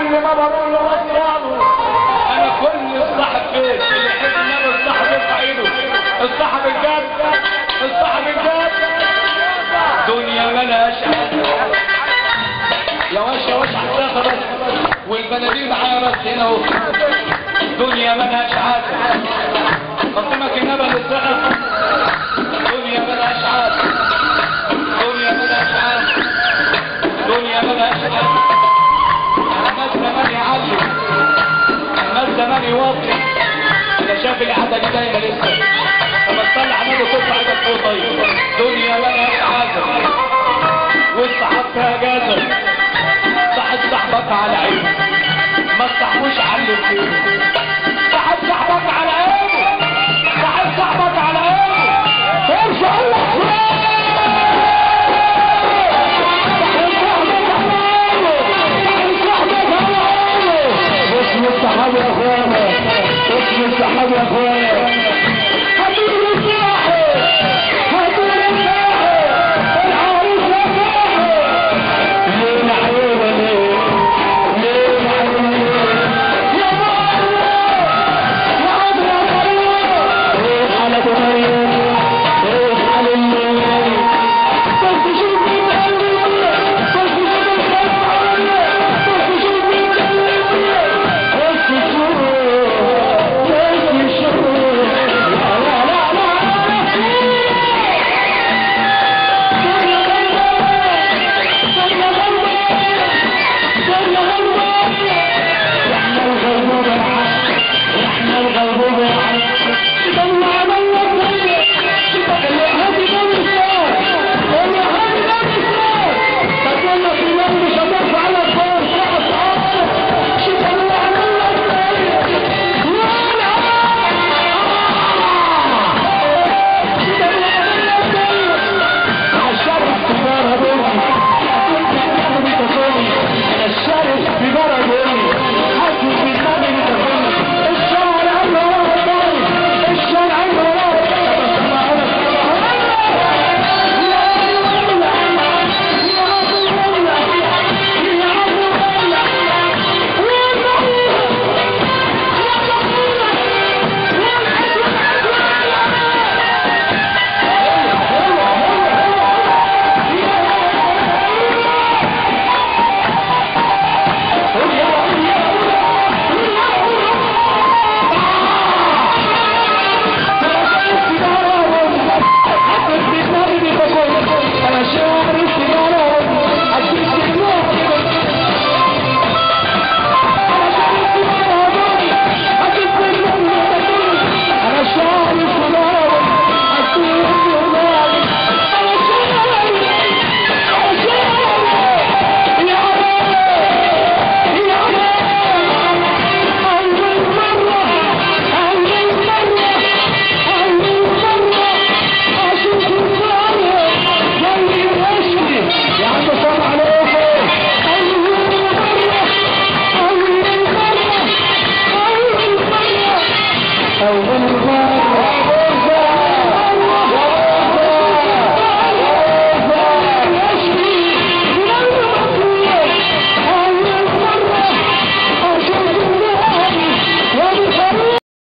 كل ما بقول له رضوانه. انا كل الصاحب فين اللي يحب النبي الصاحب يرفع ايده. الصاحب الجد الصاحب الجد. دنيا ملهاش حل يا وش يا وش حساسه بس والبناديل معايا بس هنا اهو. دنيا ملهاش حل قسمك النبي للسقف. دنيا ملهاش حل دنيا ملهاش حل دنيا ملهاش حل. الناس زمان يعلم الناس زمان يوطي. انا شايف القعده دي دايما لسه لما تطلع نادي تطلع ايدك فوق. طيب دنيا ملهاش عازم والصحاب فيها جازم. صاحب صاحبك على عينك ما تصاحبوش على اللي فيه.